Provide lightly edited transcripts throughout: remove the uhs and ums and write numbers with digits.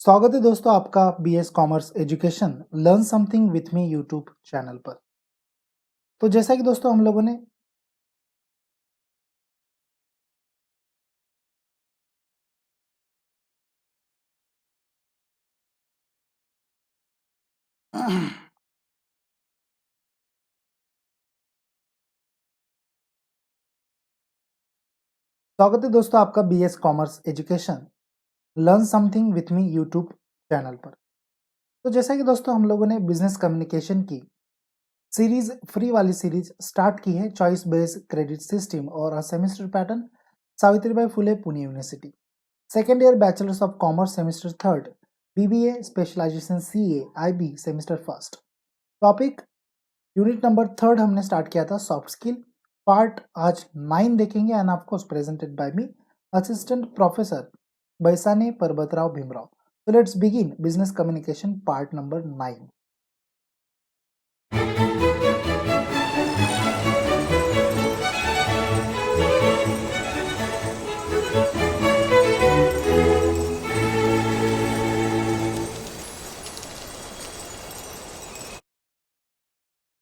स्वागत है दोस्तों आपका BS commerce education learn something with me YouTube channel पर। तो जैसा कि दोस्तों हम लोगों ने स्वागत है दोस्तों आपका BS commerce education learn something with me YouTube channel पर। तो जैसा कि दोस्तों हम लोगों ने बिजनेस कम्युनिकेशन की सीरीज फ्री वाली सीरीज स्टार्ट की है, चॉइस बेस्ड क्रेडिट सिस्टम और semester pattern, Savitribai Phule Pune university, second year bachelors of commerce semester third, BBA specialisation CA IB semester first. Topic unit number third हमने स्टार्ट किया था soft skill, part आज 9 देखेंगे end of course presented by me assistant professor Baisane Parbatrao Bhimrao. So let's begin business communication part number 9.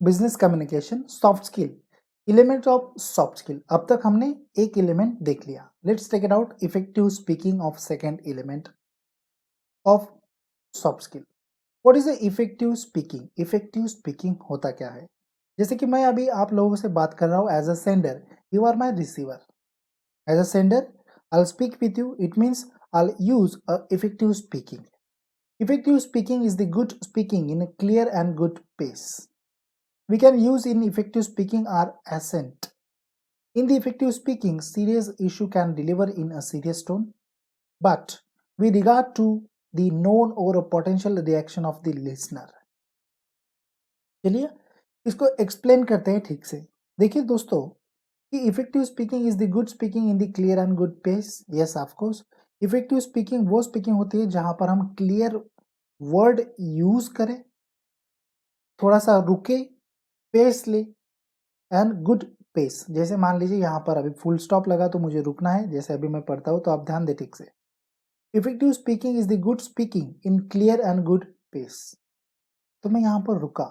Business communication soft skill, element of soft skill. अब तक हमने एक element देख लिया। Let's take it out, effective speaking of second element of soft skill. What is the effective speaking? Effective speaking होता क्या है? जैसे कि मैं अभी आप लोगों से बात कर रहा हूँ as a sender, you are my receiver. As a sender I'll speak with you, it means I'll use a effective speaking. Effective speaking is the good speaking in a clear and good pace. We can use in effective speaking our accent. In the effective speaking, serious issue can deliver in a serious tone, but with regard to the known or a potential reaction of the listener. चलिए इसको explain करते हैं ठीक से। देखिए दोस्तों कि effective speaking is the good speaking in the clear and good pace. Yes of course, effective speaking वो स्पीकिंग होती है जहां पर हम क्लियर वर्ड यूज करें, थोड़ा सा रुके, पेस ले एंड गुड पेस। जैसे मान लीजिए यहाँ पर अभी फुल स्टॉप लगा तो मुझे रुकना है, जैसे अभी मैं पढ़ता हूँ तो आप ध्यान दे ठीक से। Effective speaking is the good speaking in clear and good pace. तो मैं यहाँ पर रुका।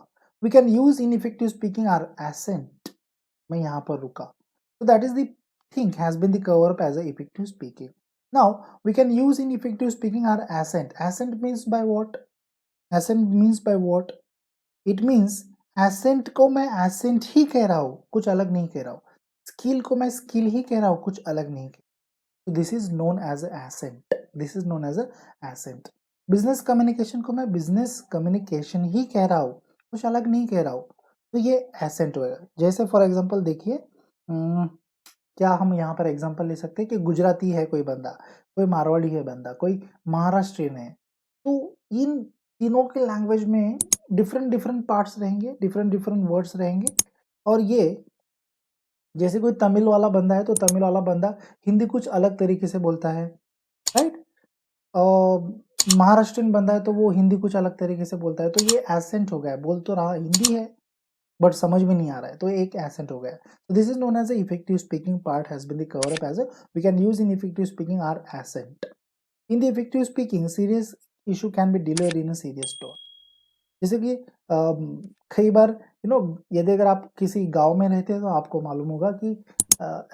We can use in effective speaking our accent. मैं यहाँ पर रुका। So that is the thing has been the cover up as a effective speaking. Now we can use in effective speaking our accent. Accent means by what? Accent means by what? It means accent को मैं accent ही कह रहा हूँ, कुछ अलग नहीं कह रहा हूँ। Skill को मैं skill ही कह रहा हूँ, कुछ अलग नहीं कह। So this is known as a accent. This is known as a accent. Business communication को मैं business communication ही कह रहा हूँ, कुछ अलग नहीं कह रहा हूँ। तो ये accent होगा। जैसे फॉर एग्जाम्पल देखिए, क्या हम यहाँ पर एग्जाम्पल ले सकते हैं कि गुजराती है कोई बंदा, कोई मारवाड़ी है बंदा, कोई महाराष्ट्रियन है। तो इन तीनों के लैंग्वेज में डिफरेंट डिफरेंट पार्ट्स रहेंगे, डिफरेंट डिफरेंट वर्ड्स रहेंगे। और ये जैसे कोई तमिल वाला बंदा है तो तमिल वाला बंदा हिंदी कुछ अलग तरीके से बोलता है, राइट। और महाराष्ट्रियन बंदा है तो वो हिंदी कुछ अलग तरीके से बोलता है। तो ये एसेंट हो गया, बोल तो रहा हिंदी है बट समझ में नहीं आ रहा है, तो एक एसेंट हो गया। तो this is known as effective speaking part has been the cover up as we can use in effective speaking our accent. In the effective speaking serious issue can be delivered in a serious tone. जैसे कि कई बार यदि अगर आप किसी गांव में रहते हैं तो आपको मालूम होगा कि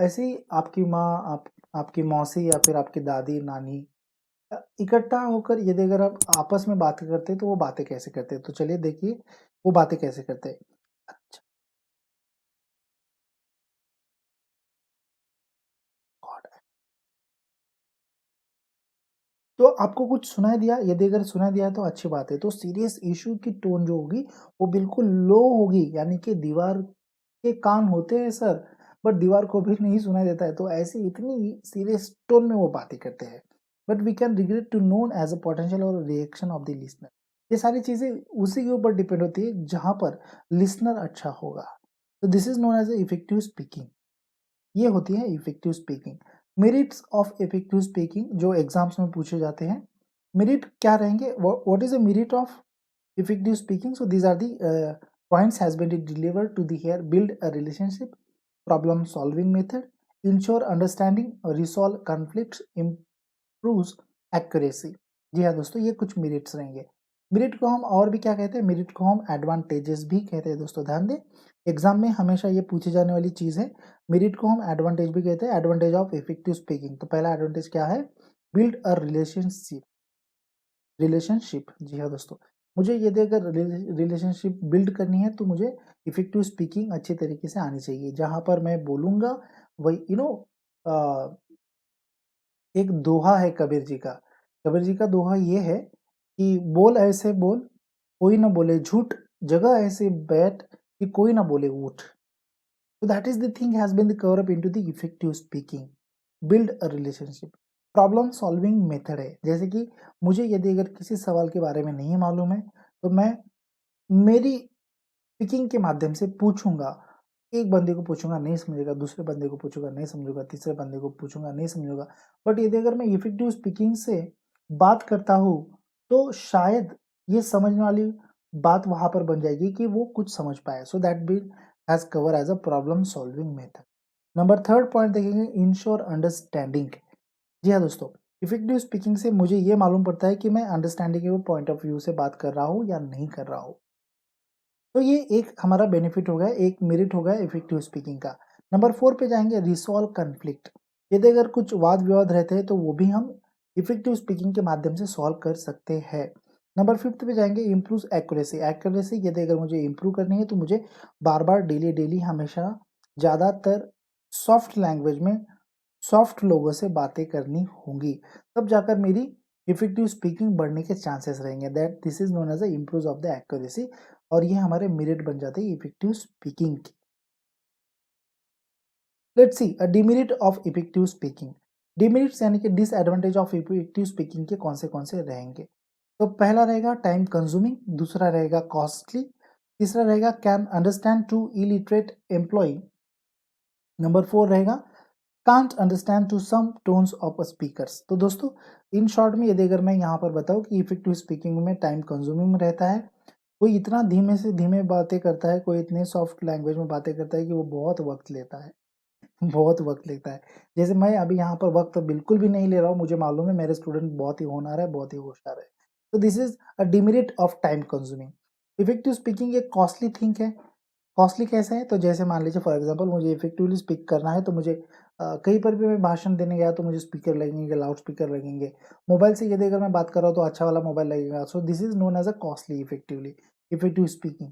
ऐसी आपकी माँ, आपकी मौसी या फिर आपकी दादी नानी इकट्ठा होकर यदि अगर आप आपस में बातें करते हैं तो वो बातें कैसे करते हैं। तो चलिए देखिए वो बातें कैसे करते हैं। अच्छा, God, तो आपको कुछ सुनाई दिया? यदि अगर सुनाई दिया है तो अच्छी बात है। तो सीरियस इश्यू की टोन जो होगी वो बिल्कुल लो होगी, यानी कि दीवार के कान होते हैं सर, बट दीवार को भी नहीं सुनाई देता है। तो ऐसी इतनी सीरियस टोन में वो बातें करते हैं। But we can regret to known as a potential और रिएक्शन ऑफ द लिसनर। ये सारी चीजें उसी के ऊपर डिपेंड होती है जहां पर लिसनर अच्छा होगा। तो this is known as effective speaking. ये होती है effective speaking. Merits of effective speaking जो एग्जाम्स में पूछे जाते हैं, मेरिट क्या रहेंगे? What is the merit of effective speaking? So these are the points has been delivered to the here: build a relationship, problem solving method, ensure understanding, resolve conflicts, improves accuracy. जी हाँ दोस्तों, ये कुछ merits रहेंगे। Merit को हम और भी क्या कहते हैं, मेरिट को हम एडवांटेजेस भी कहते हैं दोस्तों, ध्यान दें। एग्जाम में हमेशा ये पूछी जाने वाली चीज है। मेरिट को हम एडवांटेज भी कहते हैं, एडवांटेज ऑफ इफेक्टिव स्पीकिंग। तो पहला एडवांटेज क्या है, बिल्ड अ रिलेशनशिप। रिलेशनशिप, जी हाँ दोस्तों, मुझे यदि अगर रिलेशनशिप बिल्ड करनी है तो मुझे इफेक्टिव स्पीकिंग अच्छी तरीके से आनी चाहिए। जहां पर मैं बोलूंगा वही एक दोहा है कबीर जी का। कबीर जी का दोहा ये है कि बोल ऐसे बोल कोई ना बोले झूठ, जगह ऐसे बैठ कि कोई ना बोले उठ। So that is the thing has been the cover up into the effective speaking. Build a relationship. Problem solving method है, जैसे कि मुझे यदि अगर किसी सवाल के बारे में नहीं मालूम है तो मैं मेरी स्पीकिंग के माध्यम से पूछूंगा। एक बंदे को पूछूंगा नहीं समझेगा, दूसरे बंदे को पूछूंगा नहीं समझूंगा, तीसरे बंदे को पूछूंगा नहीं समझूंगा। बट यदि अगर मैं इफेक्टिव स्पीकिंग से बात करता हूँ तो शायद ये समझने वाली बात वहां पर बन जाएगी कि वो कुछ समझ पाए। So that B has cover as a problem solving method. Number third point देखेंगे, इंश्योर अंडरस्टैंडिंग। जी हाँ दोस्तों, इफेक्टिव स्पीकिंग से मुझे ये मालूम पड़ता है कि मैं अंडरस्टैंडिंग के पॉइंट ऑफ व्यू से बात कर रहा हूँ या नहीं कर रहा हूँ। तो ये एक हमारा बेनिफिट हो गया, एक मेरिट हो गया इफेक्टिव स्पीकिंग का। नंबर 4 पे जाएंगे, रिसॉल्व कन्फ्लिक्ट। यदि अगर कुछ वाद विवाद रहते हैं तो वो भी हम इफेक्टिव स्पीकिंग के माध्यम से सॉल्व कर सकते हैं। नंबर 5 पे जाएंगे, इम्प्रूव एक्यूरेसी। एक्यूरेसी यदि अगर मुझे इम्प्रूव करनी है तो मुझे बार बार डेली डेली हमेशा ज़्यादातर सॉफ्ट लैंग्वेज में सॉफ्ट लोगों से बातें करनी होंगी, तब जाकर मेरी इफेक्टिव स्पीकिंग बढ़ने के चांसेस रहेंगे। That this is known as a improve of the accuracy, और ये हमारे मेरिट बन जाते हैं इफेक्टिव स्पीकिंग की। Let's see a demerit of effective speaking. Demerits यानी कि डिसएडवांटेज ऑफ इफेक्टिव स्पीकिंग के कौन से रहेंगे। तो पहला रहेगा टाइम कंज्यूमिंग, दूसरा रहेगा कॉस्टली, तीसरा रहेगा can understand to illiterate employ, number 4 रहेगा can't understand to some tones of a speakers. तो दोस्तों इन शॉर्ट में यदि अगर मैं यहाँ पर बताऊँ कि इफेक्टिव स्पीकिंग में टाइम कंज्यूमिंग रहता है, कोई इतना धीमे से धीमे बातें करता है, कोई इतने सॉफ्ट लैंग्वेज में बातें करता है कि वो बहुत वक्त लेता है। बहुत वक्त लेता है। जैसे मैं अभी यहाँ पर वक्त बिल्कुल भी नहीं ले रहा हूँ, मुझे मालूम है मेरे स्टूडेंट बहुत ही होनहार है, बहुत ही होशियार है। तो this is a demerit of time consuming. Effective speaking एक कॉस्टली थिंग है। कॉस्टली कैसे है, तो जैसे मान लीजिए फॉर एग्जांपल मुझे इफेक्टिवली स्पीक करना है तो मुझे कहीं पर भी मैं भाषण देने गया तो मुझे स्पीकर लगेंगे, लाउड स्पीकर लगेंगे। मोबाइल से यदि अगर मैं बात कर रहा हूँ तो अच्छा वाला मोबाइल लगेगा। So this is known as a costly effectively effective speaking.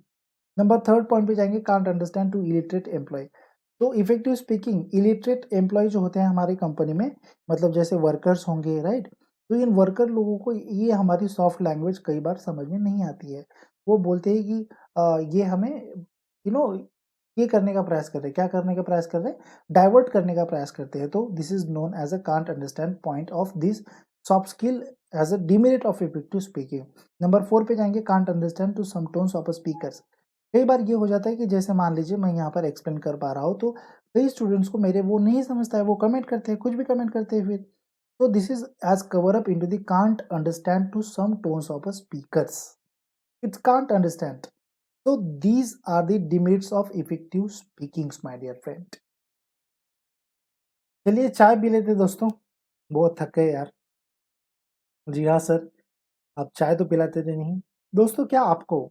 Number third point पे जाएंगे, can't understand to illiterate employ. तो इफेक्टिव स्पीकिंग इलिटरेट एम्प्लॉय जो होते हैं हमारी कंपनी में, मतलब जैसे वर्कर्स होंगे, राइट। तो इन वर्कर लोगों को ये हमारी सॉफ्ट लैंग्वेज कई बार समझ में नहीं आती है। वो बोलते हैं कि ये हमें ये करने का प्रयास कर रहे हैं, क्या करने का प्रयास कर रहे हैं, डाइवर्ट करने का प्रयास करते हैं। तो this is known as a can't understand point of this soft skill as a demerit of effective speaking. Number 4 पे जाएंगे, can't understand to some tones of a speakers. कई बार ये हो जाता है कि जैसे मान लीजिए मैं यहाँ पर एक्सप्लेन कर पा रहा हूँ तो कई स्टूडेंट्स को मेरे वो नहीं समझता है, वो कमेंट करते हैं, कुछ भी कमेंट करते हैं फिर। तो this is as cover up into the can't understand to some tones of a speakers. It's can't understand. So these are the demerits of effective speakings, my dear friend. चलिए चाय पी लेते दोस्तों, बहुत थक गए यार। जी हाँ सर, आप चाय तो पिलाते थे नहीं। दोस्तों क्या आपको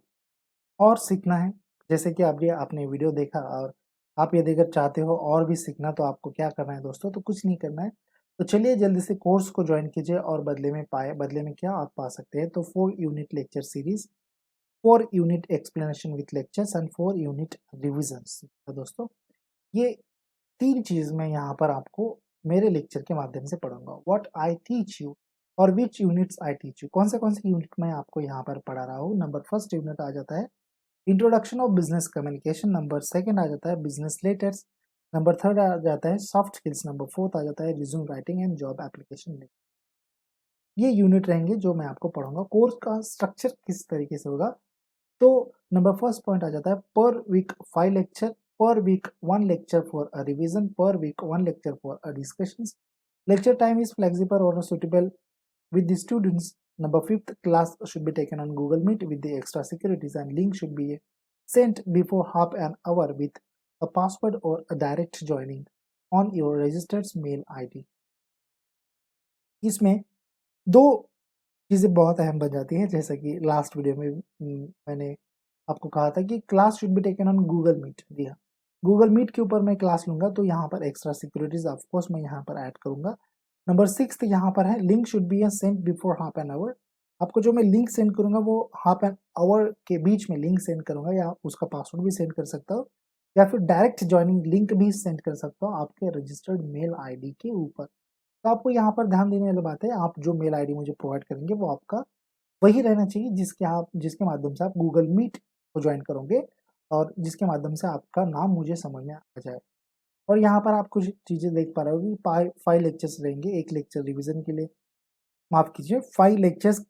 और सीखना है, जैसे कि अभी आपने वीडियो देखा और आप यदि अगर चाहते हो और भी सीखना तो आपको क्या करना है दोस्तों, तो कुछ नहीं करना है। तो चलिए जल्दी से कोर्स को ज्वाइन कीजिए और बदले में क्या आप पा सकते हैं, तो 4 unit lecture series, 4 unit explanation with lectures and 4 unit revisions. तो दोस्तों ये 3 चीज़ मैं यहाँ पर आपको मेरे लेक्चर के माध्यम से पढ़ाऊँगा। व्हाट आई टीच यू और which units I teach you. कौन से यूनिट मैं आपको यहाँ पर पढ़ा रहा हूँ। नंबर फर्स्ट यूनिट आ जाता है introduction of business communication, number second आ जाता है बिजनेस लेटर्स, नंबर थर्ड आ जाता है सॉफ्ट स्किल्स, नंबर फोर्थ आ जाता है resume writing and job application. ये यूनिट रहेंगे जो मैं आपको पढ़ाऊंगा। कोर्स का स्ट्रक्चर किस तरीके से होगा, तो नंबर फर्स्ट पॉइंट आ जाता है per week 5 lecture, per week 1 lecture for a revision, per week 1 lecture for a discussions. lecture time is flexible or suitable with the students. Number fifth, class should be taken on Google Meet with the extra securities and link should be sent before half an hour with a password or a direct joining on your registered mail ID. इसमें दो चीज़ें बहुत अहम बन जाती हैं, जैसा कि लास्ट वीडियो में मैंने आपको कहा था कि class should be taken on Google Meet. जी हाँ, गूगल मीट के ऊपर मैं क्लास लूँगा, तो यहाँ पर एक्स्ट्रा सिक्योरिटीज़ ऑफ कोर्स मैं यहाँ पर ऐड करूँगा। नंबर 6 यहाँ पर है, link should be sent before half an hour. आपको जो मैं लिंक सेंड करूँगा वो हाफ एन आवर के बीच में लिंक सेंड करूँगा, या उसका पासवर्ड भी सेंड कर सकता हूँ, या फिर डायरेक्ट जॉइनिंग लिंक भी सेंड कर सकता हूँ आपके रजिस्टर्ड मेल आईडी के ऊपर। तो आपको यहाँ पर ध्यान देने वाली बात है, आप जो मेल आईडी मुझे प्रोवाइड करेंगे वो आपका वही रहना चाहिए जिसके माध्यम से आप गूगल मीट को ज्वाइन करोगे, और जिसके माध्यम से आपका नाम मुझे समझ में आ जाए। और यहाँ पर आप कुछ चीज़ें देख पा रहे हो कि 5 लेक्चर्स रहेंगे, 1 लेक्चर रिवीजन के लिए, माफ़ कीजिए 5 लेक्चर्स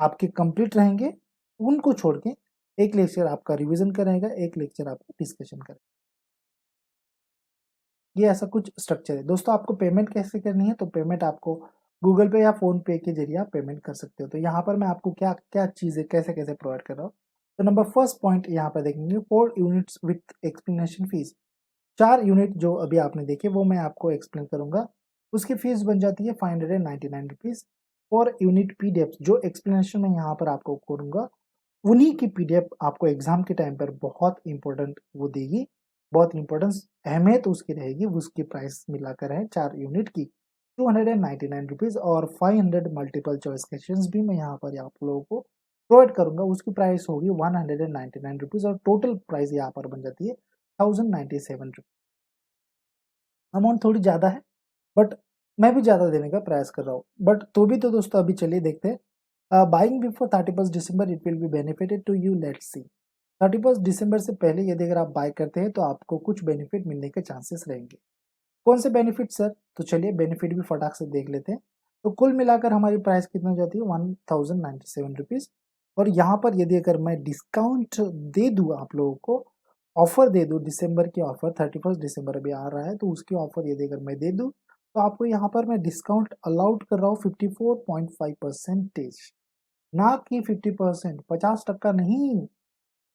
आपके कंप्लीट रहेंगे, उनको छोड़ के 1 लेक्चर आपका रिवीजन का रहेगा, 1 लेक्चर आपका डिस्कशन का। ये ऐसा कुछ स्ट्रक्चर है। दोस्तों, आपको पेमेंट कैसे करनी है, तो पेमेंट आपको गूगल पे या फ़ोन पे के ज़रिए आप पेमेंट कर सकते हो। तो यहाँ पर मैं आपको क्या-क्या चीज़ें कैसे-कैसे प्रोवाइड कर रहा हूँ। तो नंबर फर्स्ट पॉइंट यहाँ पर देखेंगे, 4 units with explanation fees. 4 unit जो अभी आपने देखे वो मैं आपको एक्सप्लेन करूँगा। उसकी फीस बन जाती है ₹599। और यूनिट पीडीएफ जो एक्सप्लेनेशन मैं यहाँ पर आपको करूँगा, उन्हीं की पीडीएफ आपको एग्ज़ाम के टाइम पर बहुत इम्पोर्टेंट वो देगी, बहुत इम्पोर्टेंस अहमियत उसकी रहेगी, उसकी प्राइस मिलाकर है 4 यूनिट की ₹299 और 500 मल्टीपल चॉइस क्वेश्चंस भी मैं यहाँ पर आप लोगों को प्रोवाइड करूँगा, उसकी प्राइस होगी ₹199 और टोटल प्राइस यहाँ पर बन जाती है ₹1097। अमाउंट थोड़ी ज़्यादा है, बट मैं भी ज़्यादा देने का प्रयास कर रहा हूँ, बट तो भी तो दोस्तों अभी चलिए देखते हैं। Buying before 31 December it will be benefited to you, let's see. 31 दिसंबर से पहले यदि अगर आप बाय करते हैं तो आपको कुछ बेनिफिट मिलने के चांसेस रहेंगे। कौन से बेनिफिट सर? तो चलिए बेनिफिट भी फटाक से देख लेते हैं। तो कुल मिलाकर हमारी प्राइस कितनी हो जाती है ₹1097। और यहाँ पर यदि अगर मैं डिस्काउंट दे दूँ आप लोगों को, ऑफर दे दूँ, दिसंबर की ऑफर 31 दिसंबर अभी आ रहा है, तो उसकी ऑफर यदि अगर मैं दे दूँ, तो आपको यहाँ पर मैं डिस्काउंट अलाउड कर रहा हूँ 54.5%, ना कि 50%, 50% नहीं,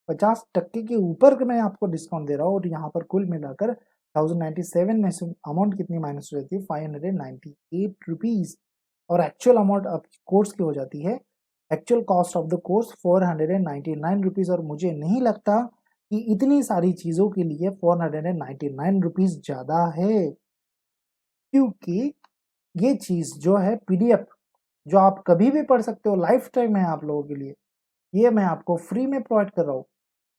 50% के ऊपर का मैं आपको डिस्काउंट दे रहा हूँ। और यहाँ पर कुल मिलाकर 1097 में से अमाउंट कितनी माइनस हो जाती है, ₹598। और एक्चुअल अमाउंट आपकी कोर्स की हो जाती है, actual cost of the course ₹499। और मुझे नहीं लगता कि इतनी सारी चीज़ों के लिए ₹499 ज़्यादा है, क्योंकि ये चीज़ जो है पीडीएफ, जो आप कभी भी पढ़ सकते हो, लाइफ टाइम है आप लोगों के लिए, ये मैं आपको फ्री में प्रोवाइड कर रहा हूँ।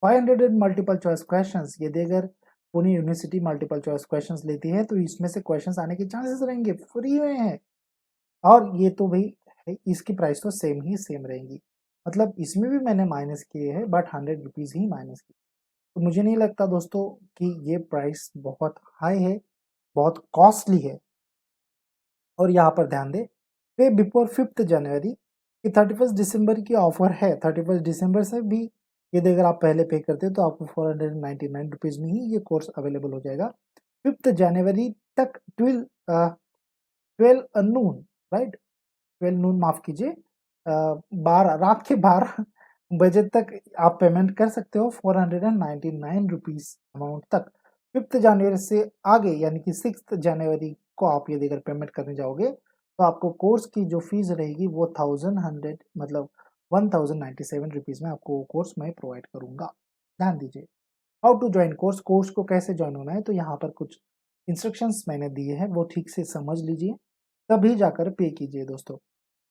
500 मल्टीपल चॉइस क्वेश्चंस, यदि अगर Pune university multiple choice questions लेती है तो इसमें से क्वेश्चंस आने के चांसेस रहेंगे, फ्री में है। और ये तो भाई इसकी प्राइस तो सेम रहेगी, मतलब इसमें भी मैंने माइनस किए हैं, बट ₹100 ही माइनस किए। तो मुझे नहीं लगता दोस्तों कि ये प्राइस बहुत हाई है, बहुत कॉस्टली है। और यहाँ पर ध्यान दें, पे बिफोर 5th जनवरी कि 31 दिसंबर की ऑफर है, 31 दिसंबर से भी यदि अगर आप पहले पे करते हैं तो आपको ₹499 में ही ये कोर्स अवेलेबल हो जाएगा। 5th जनवरी तक 12 नून, राइट, 12 नून माफ कीजिए, 12 रात के 12 बजे तक आप पेमेंट कर सकते हो ₹499 अमाउंट तक। 5th जनवरी से आगे यानी कि 6th जनवरी को आप यदि अगर पेमेंट करने जाओगे तो आपको कोर्स की जो फीस रहेगी वो 1100 मतलब ₹1097 में आपको वो कोर्स मैं प्रोवाइड करूँगा। ध्यान दीजिए। How to join course, course को कैसे जॉइन होना है, तो यहाँ पर कुछ इंस्ट्रक्शंस मैंने दिए हैं, वो ठीक से समझ लीजिए, तभी जाकर पे कीजिए दोस्तों।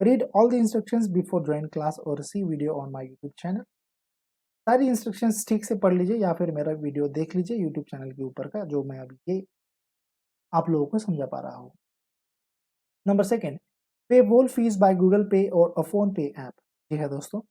Read all the instructions before join class और see video on my YouTube channel. सारी इंस्ट्रक्शंस ठीक से पढ़ लीजिए या फिर मेरा वीडियो देख लीजिए यूट्यूब चैनल के ऊपर का, जो मैं अभी ये आप लोगों को समझा पा रहा हूँ। नंबर सेकंड, पे होल फीस बाय गूगल पे और अ फोन पे ऐप। जी हाँ दोस्तों,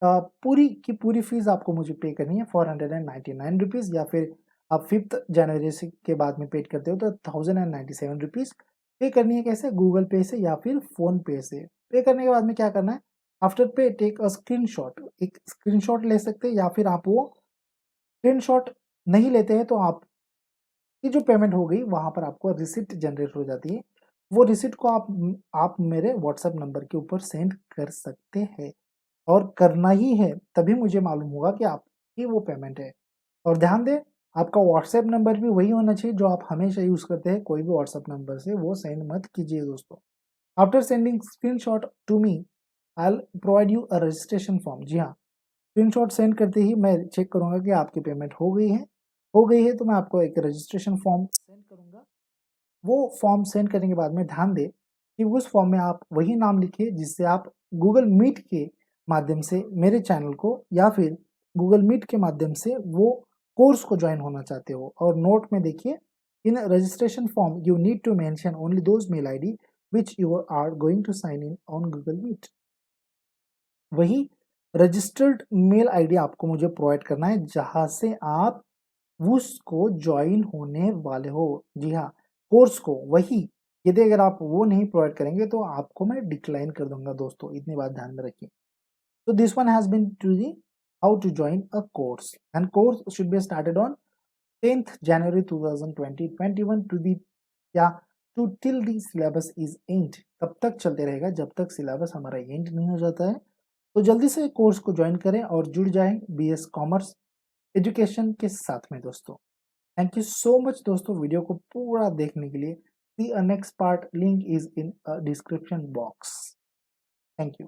पूरी की पूरी फीस आपको मुझे पे करनी है ₹499, या फिर आप 5th जनवरी से के बाद में पेड करते हो तो ₹1097 पे करनी है। कैसे? गूगल पे से या फिर फ़ोन पे से। पे करने के बाद में क्या करना है? आफ्टर पे टेक अ स्क्रीनशॉट, एक स्क्रीनशॉट ले सकते हैं, या फिर आप वो स्क्रीनशॉट नहीं लेते हैं तो आप की जो पेमेंट हो गई वहाँ पर आपको रिसिप्ट जनरेट हो जाती है। वो रिसिप्ट को आप मेरे व्हाट्सएप नंबर के ऊपर सेंड कर सकते हैं, और करना ही है, तभी मुझे मालूम होगा कि आपकी वो पेमेंट है। और ध्यान दें, आपका व्हाट्सएप नंबर भी वही होना चाहिए जो आप हमेशा यूज़ करते हैं, कोई भी व्हाट्सएप नंबर से वो सेंड मत कीजिए दोस्तों। After sending screenshot to me, I will provide you a registration form. जी हाँ, स्क्रीनशॉट सेंड करते ही मैं चेक करूंगा कि आपकी पेमेंट हो गई है। हो गई है तो मैं आपको एक रजिस्ट्रेशन फॉर्म सेंड करूंगा। वो फॉर्म सेंड करने के बाद में ध्यान दें कि उस फॉर्म में आप वही नाम लिखिए जिससे आप गूगल मीट के माध्यम से मेरे चैनल को या फिर गूगल मीट के माध्यम से वो कोर्स को ज्वाइन होना चाहते हो। और नोट में देखिए, in registration form you need to mention only those mail ID which you are going to sign in on Google Meet. वही रजिस्टर्ड मेल आईडी आपको मुझे प्रोवाइड करना है जहां से आप उसको ज्वाइन होने वाले हो। जी हाँ, कोर्स को वही। यदि अगर आप वो नहीं प्रोवाइड करेंगे तो आपको मैं डिक्लाइन कर दूंगा दोस्तों, इतनी बात ध्यान में रखिए। So this one has been to the how to join a course, and course should be started on 10th January 2020 21 to the या to till the syllabus is end। तब तक चलते रहेगा जब तक सिलेबस हमारा एंड नहीं हो जाता है। तो जल्दी से कोर्स को ज्वाइन करें और जुड़ जाएं बीएस कॉमर्स एजुकेशन के साथ में दोस्तों। थैंक यू सो मच दोस्तों वीडियो को पूरा देखने के लिए। See next part, link is in description box. Thank you.